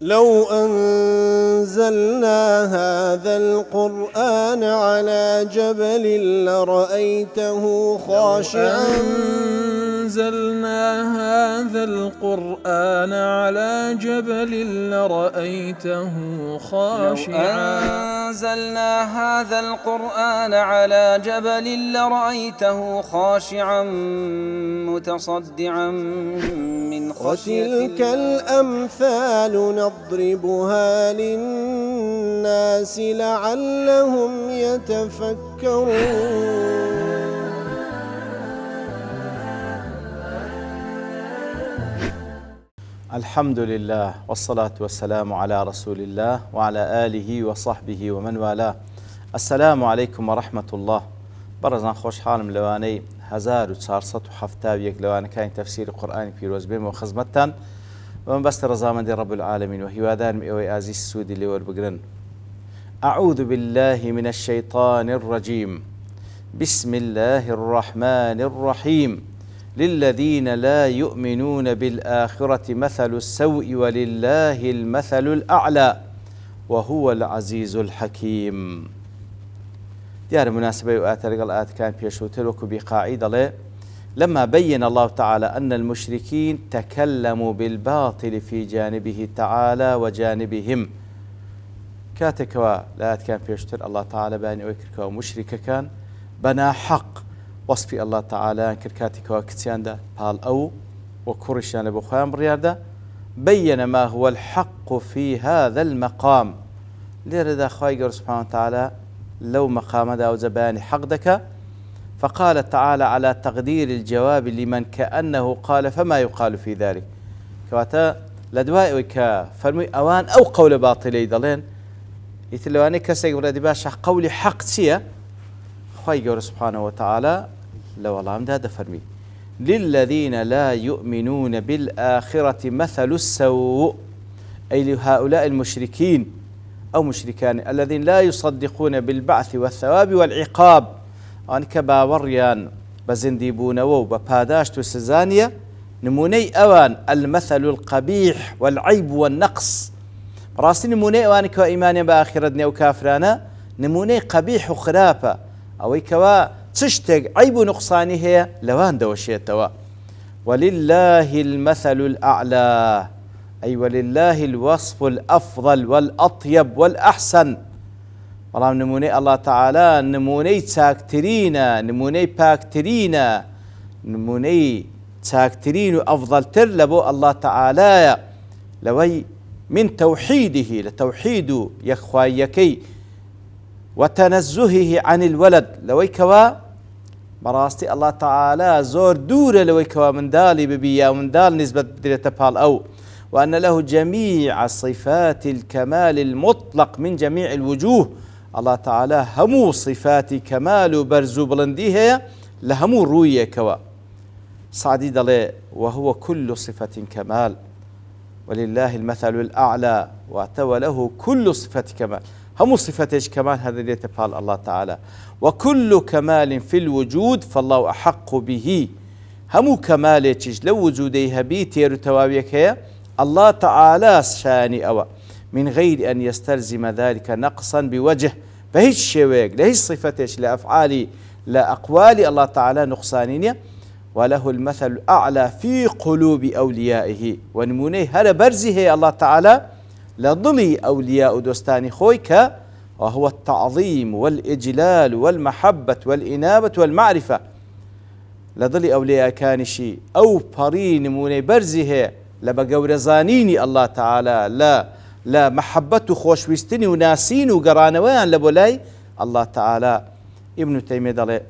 لو أنزلنا هذا القرآن على جبل لرأيته خاشعا هذا القرآن على جبل لرأيته خاشعا لو أنزلنا هذا القرآن على جبل لرأيته خاشعا متصدعا من خشية وتلك الله. الأمثال نضربها للناس لعلهم يتفكرون. الحمد لله والصلاة والسلام على رسول الله وعلى آله وصحبه ومن والاه. السلام عليكم ورحمة الله. برزان خوش حالم لواني 1470 لواني كان تفسير القرآن في روزبين وخزمتان ومن بست رزامندي رب العالمين وهوادان مئوي عزيز السودي اللي والبقرن. أعوذ بالله من الشيطان الرجيم. بسم الله الرحمن الرحيم. للذين لا يؤمنون بالآخرة مثل السوء ولله المثل الأعلى وهو العزيز الحكيم. ديار مناسبة وآترق الآت كان بيشوتر وكبقاعدة له لما بين الله تعالى أن المشركين تكلموا بالباطل في جانبه تعالى وجانبهم. كاتكوا لآت كان بيشوتر الله تعالى باني ويكركوا مشرك كان بنا حق وصفي الله تعالى كركاتك وكتيان ده بال أو وكرشان بخوان برياده بين ما هو الحق في هذا المقام. ليرد خايقر سبحانه وتعالى لو مقام دا وزباني حق دك فقال تعالى على تقدير الجواب لمن كأنه قال فما يقال في ذلك. كواتا لدوائي كفرمي أوان أو قول باطلي دلين يتلواني كسيق بردي باشا قولي حق سيا خايقر سبحانه وتعالى لو الله عمده فرمي للذين لا يؤمنون بالآخرة مثل السوء أي لهؤلاء المشركين أو مشركان الذين لا يصدقون بالبعث والثواب والعقاب أن كباوريان بزنديبون وبباداشت وسزانية نموني أوان المثل القبيح والعيب والنقص. راسي نموني أوان كوا إيمانيا بآخرتنا وكافرانا نموني قبيح وخرافة أو كوا تشتق عيب نقصاني هي لوان دوشيتوا. ولله المثل الأعلى أي ولله الوصف الأفضل والأطيب والأحسن. والله نموني الله تعالى نموني تاكترين نموني باكترين نموني تاكترين أفضل ترلبو الله تعالى لوي من توحيده لتوحيد يخوايكي وتنزهه عن الولد لوي كوا براستي الله تعالى زور دورة لوي كوا من دالي ببيا ومن دال نسبة درية بال أو وأن له جميع صفات الكمال المطلق من جميع الوجوه. الله تعالى همو صفات كمال برزو بلنديه لهمو روية كوا صعدي دلي وهو كل صفة كمال. ولله المثل الأعلى واتوى له كل صفة كمال همو صفتش كمال هذا اللي تفعل الله تعالى. وكل كمال في الوجود فالله أحق به. همو كمالتش لو وجوديها بيتير توابيك هي الله تعالى شاني أوى من غير أن يستلزم ذلك نقصا بوجه فهيش شويق لهيش صفتش لأفعالي لا أقوالي الله تعالى نقصانين. وله المثل الأعلى في قلوب أوليائه ونمونه هذا برزه الله تعالى لضلي أولياء دوستاني خويك وهو التعظيم والإجلال والمحبة والإنابة والمعرفة. لضلي أولياء كانشي أو بري نمونه برزه لبقورزانيني الله تعالى لا محبته خوشويستني وناسين وقرانوان لبولاي الله تعالى. ابن تيمية دلي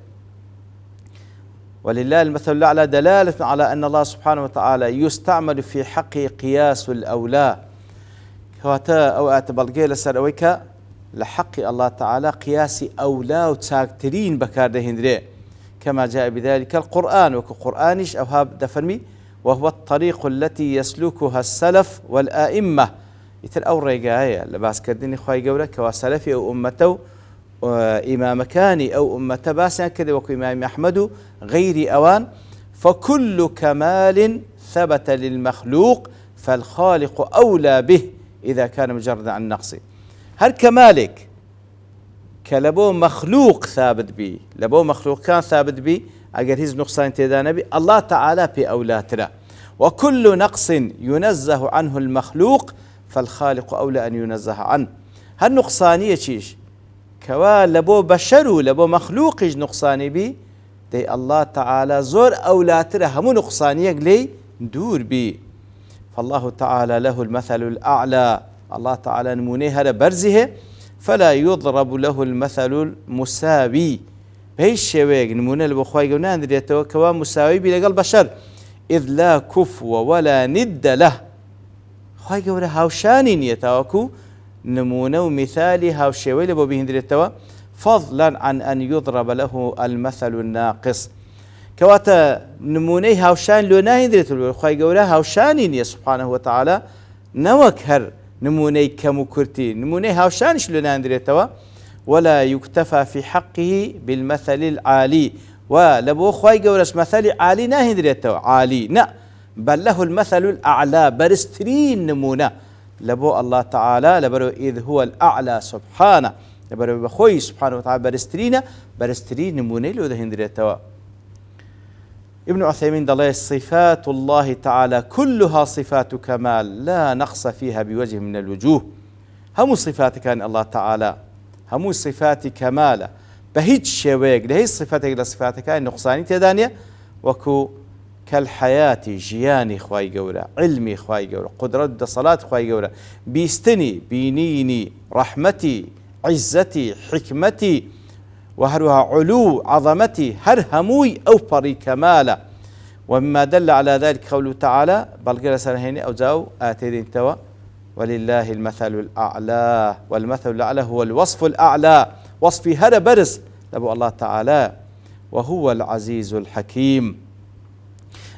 ولله المثل الأعلى دلالة على أن الله سبحانه وتعالى يستعمل في حق قياس الأولى. كواتا أو أتبلغي لسرويك لحق الله تعالى قياس أولى وتاكترين بكارده هندري كما جاء بذلك القرآن وكقرآنش أو هاب دفرمي وهو الطريق التي يسلكها السلف والآئمة. يتر أو ريقاية لباس كرديني خواهي قولك وسلفي أو أمته إمام كاني أو أمته باسا كذا وكو إمام أحمد غير أوان. فكل كمال ثبت للمخلوق فالخالق أولى به إذا كان مجرد عن نقص هر كمالك كلبو مخلوق ثابت بي لبو مخلوق كان ثابت بي أجر هز نقصان تيدان بي الله تعالى في أولاتنا وكل نقص ينزه عنه المخلوق فالخالق أولى أن ينزه عنه هالنقصانية شيش كوا لبو بشر لبو مخلوق نقصاني بي دي الله تعالى زور أولاتنا هم نقصانية لي دور بي فالله تعالى له المثل الأعلى الله تعالى نمونه هذا برزه فلا يضرب له المثل المساوي بهيش شويق نمونه البخواي قلنا ندريته كوا مساوي بلقى البشر إذ لا كفو ولا ند له خواي قوله هاوشانين يتوكو نمونه ومثالي هاوشيوي لبو بهندريته فضلا عن أن يضرب له المثل الناقص كواتا نموني هاوشان لو ناهندريته خواي قوله هاوشانين سبحانه وتعالى نوكهر نموني كمكرتي نموني هاوشانش لو ناهندريته ولا يكتفى في حقه بالمثل العالي ولبو خواي قولش مثل عالي ناهندريته عالي نا بل له المثل الأعلى برسترين نمونه لبو الله تعالى لبرو إذ هو الأعلى سبحانه لبرو بخوي سبحانه وتعالى برسترين نمونه لو دهندريته ابن عثيمين ضلي صفات الله تعالى كلها صفات كمال لا نقص فيها بوجه من الوجوه هم صفات كان الله تعالى هم صفات كمال بهيج شويق لهي صفاتك لصفاتك كان نقصاني تدانية وكو كالحياة جياني خواي قورا علمي خواي قورا قدرة صلاة خواي قورا بيستني بينيني رحمتي عزتي حكمتي وهروها علو عظمتي هر هموي أو بري كمالا ومما دل على ذلك قوله تعالى بل قال سنهيني أو زاو آتيدين توا ولله المثل الأعلى والمثل الأعلى هو الوصف الأعلى وصفي هذا برز لبو الله تعالى وهو العزيز الحكيم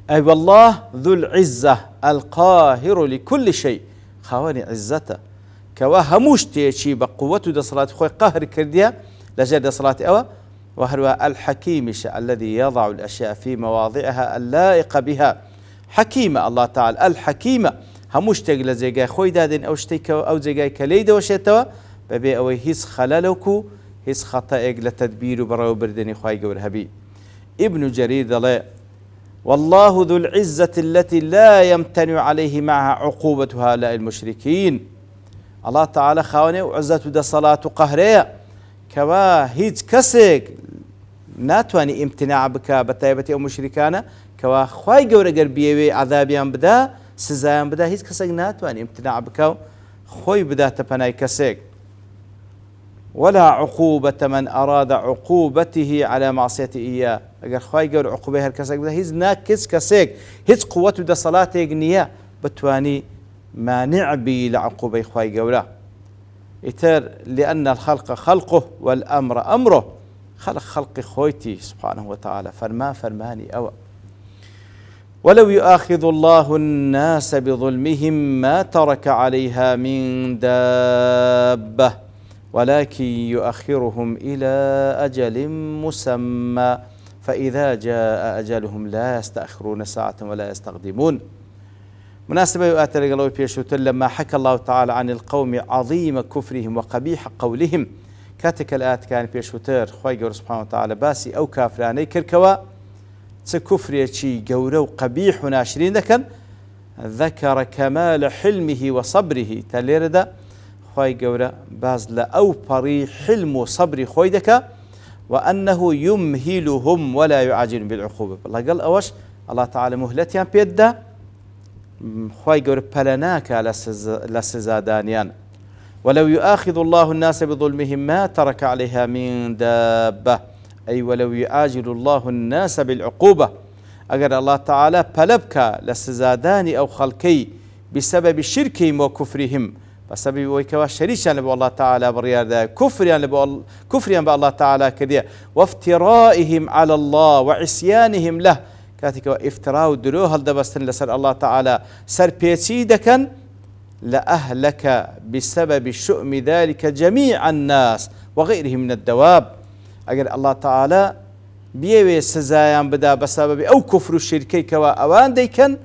أي والله ذو العزة القاهر لكل شيء خواني عزته كوا هموش تيشي بقوته دا صلاة خوي قهر كرديا لجد صلاة أوا وهو الحكيم الذي يضع الأشياء في مواضعها اللائقة بها حكيمة الله تعالى الحكيمة هموش تقل زيقاي خوي دادين أو شتيك أو زيقاي كليد وشيتوا ببي أوي هيس خلالوكو هيس خطأك لتدبير براو بردني خواي قور هبي ابن جرير ضلي والله ذو العزة التي لا يمتنع عليه معها عقوبة هؤلاء المشركين الله تعالى خاوني وعزة دا صلاة قهرية كوا هيج كسك ناتواني امتناع بك بتايبتي أو مشركانا كوا خواي قور قربيوي عذابيان بدا سزايان بدا هيج كسك ناتواني امتناع بك خوي بدا تبناي كسك ولا عقوبة من أراد عقوبته على معصية إياه أجر خواي قول عقوبة هالكسك بدا هيز ناكس كسك هيز قوته دا صلاة يقنية بتواني ما نعبي لعقوبة خواي قوله إتر لأن الخلق خلقه والأمر أمره خلق خويتي سبحانه وتعالى فرماني أو ولو يؤاخذ الله الناس بظلمهم ما ترك عليها من دابة ولكن يؤخرهم إلى أجل مسمى فإذا جاء أجلهم لا يستأخرون ساعة ولا يستقدمون مناسبة يؤثر قالوا بيشوتل لما حكى الله تعالى عن القوم عظيم كفرهم وقبيح قولهم كاتك الآت كان بيشوتر خوي سبحانه وتعالى باسي أو كافراني كركوا تكفر شي جورو قبيح ناشرين ذكر كمال حلمه وصبره تليردا خوي جورا باز لا أو بري حلم وصبر خوي دكا وأنه يمهلهم ولا يعجل بالعقوبة الله قال أوش الله تعالى مهلتيان بيدا خوي جور بلناك لسزادانيان ولو يؤاخذ الله الناس بظلمهم ما ترك عليها من دابة أي ولو يعاجل الله الناس بالعقوبة أجر الله تعالى بلبك لسزاداني أو خلقي بسبب شركهم وكفرهم بسبب ويكوا شريشا لبو الله تعالى برياده كفريا بالله تعالى كذا وافترائهم على الله وعصيانهم له كاتك افتراء دروه الدبستن لسر الله تعالى سر بيتيدكا لأهلك بسبب شؤم ذلك جميع الناس وغيرهم من الدواب أجر الله تعالى بيوي سزايان بدا بسبب أو كفر الشركي كوا أوان ديكن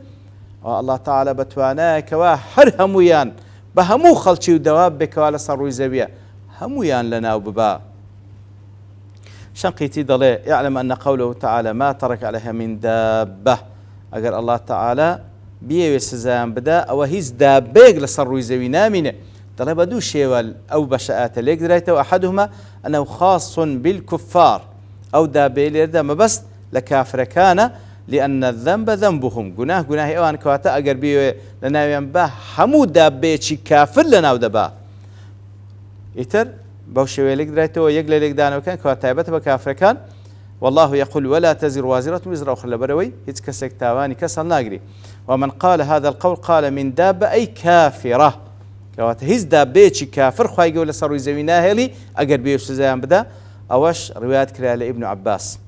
الله تعالى بتوانا كوا هرهميان بە هەموو خەڵکی و دەواب بێکەوە لەسەر ڕووی زەویە هەمویان لەناو ببا. شنقيتي ضلي يعلم أن قوله تعالى ما ترك عليها من دابة أجر الله تعالى بيوي سزام بدا أو هيز دابيق لصر رويزوي نامنه ضلي بدو شيوال أو بشاءات ليك دريته وأحدهما أنه خاص بالكفار أو دابي ليردا ما بس لكافر كان لأن الذنب ذنبهم جناه أوان كواتا أجر بيوي لنا ينبه حمود دابي شي كافر لنا ودبا يتر بوشوي لك دريته ويقل لك دانو كان كواتايبته بكافر كان والله يقول ولا تزر وازرة وزر أخرى بروي يتكسك تاواني كسر ناقري ومن قال هذا القول قال من دابة أي كافرة كوات هز دابيتشي كافر خواهي يقول صاروا يزويناه لي أقر بيوش زيان بدا أوش روايات كلا لابن عباس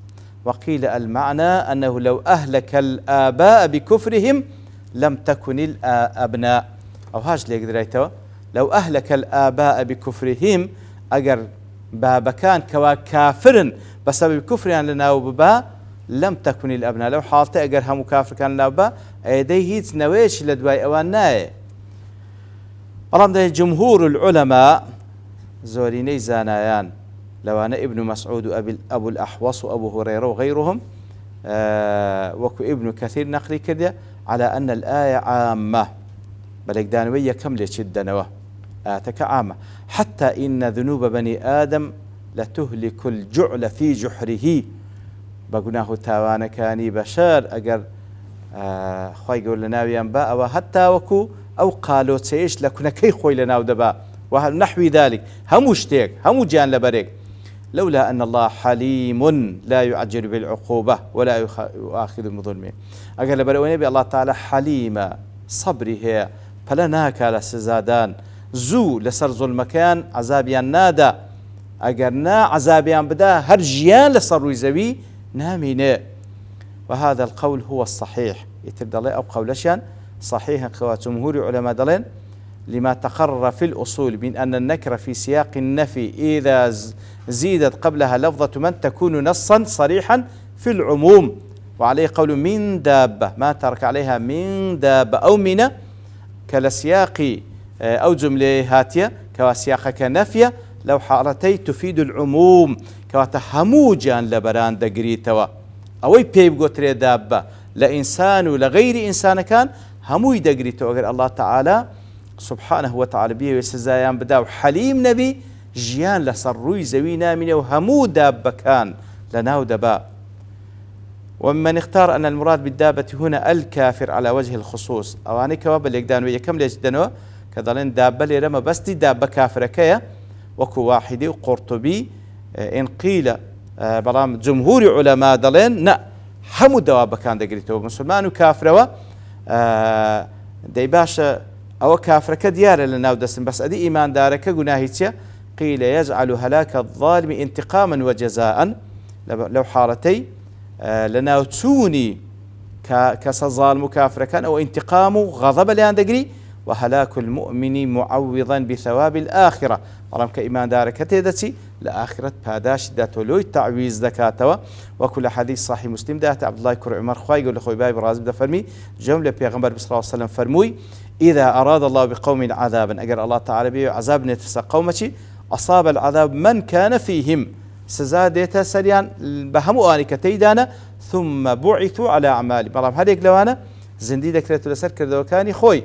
وقيل المعنى أنه لو أهلك الآباء بكفرهم لم تكن الأبناء أو هاج ليك دريته لو أهلك الآباء بكفرهم أجر بابا كان كوا كافر بسبب كفرهم لنا وبابا لم تكن الأبناء لو حالته أجر هم كافر كان لنا وبابا أيديه تنويش لدواي أواناي رغم ذلك جمهور العلماء زوريني زانايان لو أنا ابن مسعود أبو الأحوص وأبو هريرة وغيرهم وكو ابن كثير نقلي كده على أن الآية عامة بلك دانوية كملة جدا آتك عامة حتى إن ذنوب بني آدم لتهلك الجعل في جحره بقناه تاوانا كاني بشار أجر خوي يقول لنا وينباء وحتى وكو أو قالوا تسيش لكنا كي خوي لنا ودباء ونحو ذلك هم اشتيك هم جان لبريك لولا أن الله حليم لا يعجل بالعقوبة ولا يؤاخذ المظلمين أقل بروني بالله تعالى حليمة صبري هي فلا ناك على سزادان زو لسر ظلمكان عذابيان نادا أقرنا عذابيان بدا هرجيان لسر ويزوي نامينه وهذا القول هو الصحيح يتبدأ أو قولشان صحيح خوات جمهور علماء دلين لما تقرر في الأصول من أن النكرة في سياق النفي إذا زيدت قبلها لفظة من تكون نصا صريحا في العموم وعليه قول من دابة ما ترك عليها من دابة أو من كالسياق أو جملة هاتية كواسياق كنفية لو حالتي تفيد العموم كواتهموجا لبران دقريتوا أوي بيب قتري دابة لإنسان ولغير إنسان كان هموي دقريتوا أقول الله تعالى سبحانه وتعالى به ويسزايان بداو حليم نبي جيان لسروي زوينا من وهمو دابة كان لناو دبا ومن اختار أن المراد بالدابة هنا الكافر على وجه الخصوص أواني كواب اليقدان ويكم ليجدنوا كذلك دابة لرمى بس دي دابة كافرة كيا وكو واحدي وقرطبي إن قيل برام جمهور علماء دلين نا همو دواب كان دقريتو مسلمان وكافرة دي باشا أو كافرك ديار لنا ودسم بس أدي إيمان دارك جناهيتيا قيل يجعل هلاك الظالم انتقاما وجزاء لو حارتي لنا توني كسظالم كافر كان أو انتقام غضب لأن دقري وهلاك المؤمن معوضا بثواب الآخرة ورم كإيمان دارك تيدتي لآخرة باداش داتولوي تعويز ذكاتوا وكل حديث صحيح مسلم دات عبد الله كر عمر خواي يقول لخوي باي برازب ده فرمي جملة بيغمبر صلى الله عليه وسلم فرموي إذا أراد الله بقوم عذابا أجر الله تعالى به عذاب نتفسق قومتي أصاب العذاب من كان فيهم سزادته سريان بهمو آنك تيدانا ثم بعثوا على أعمال برام هذيك لوانا زندي ذكرت لسر كردو كاني خوي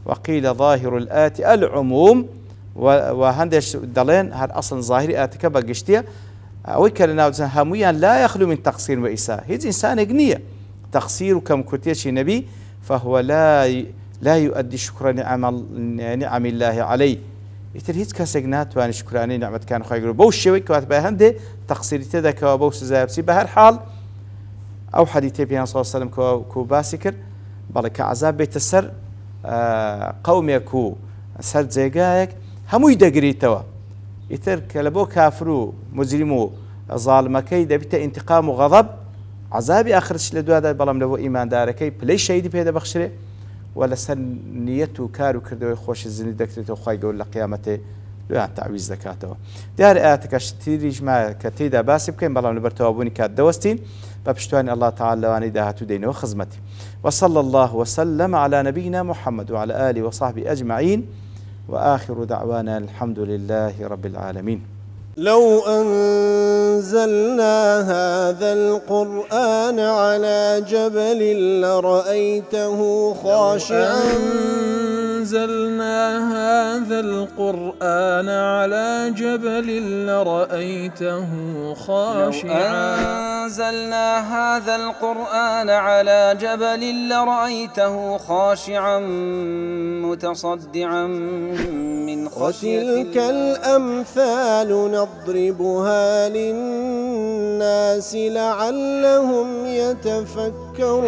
وقيل ظاهر الآت العموم وهندش دلين هاد أصلا ظاهري آتك بقشتيا ويكلنا همويا لا يخلو من تقصير وإساءة هيز إنسان أغنية تقصير كم كتيش نبي فهو لا يؤدي شكر نعم الله عليه يتر هيت كاسجنات وان شكراني نعمت كان خير بوش شوي كوات بهنده تقصير تدك وبوس زابسي بهر حال او حديث بيان صلى الله عليه وسلم كو باسكر بالك عذاب بيت السر قوم يكو سر زيغايك همو يدغريتوا يتر كلبو كافرو مجرمو ظالمكي دبت انتقام وغضب عذابي اخرش لدو هذا بلام لو ايمان داركي بلي شيدي بهذا بخشره ولا سن نيته كارو كردو خوش الزني دكتو خوي يقول لقيامته لو تعويز زكاته دار آتك اشتريج ما كتيدا باسب كين بلام لبرتوابوني كاد دوستين بابشتواني الله تعالى واني داهتو دينه وخزمتي وصلى الله وسلم على نبينا محمد وعلى آله وصحبه أجمعين وآخر دعوانا الحمد لله رب العالمين. لو أنزلنا هذا القرآن على جبل لرأيته خاشعا أنزلنا هذا القرآن على جبل لرأيته خاشعا أنزلنا هذا القرآن على جبل لرأيته خاشعا متصدعا من خشية وتلك الأمثال نضربها للناس لعلهم يتفكرون.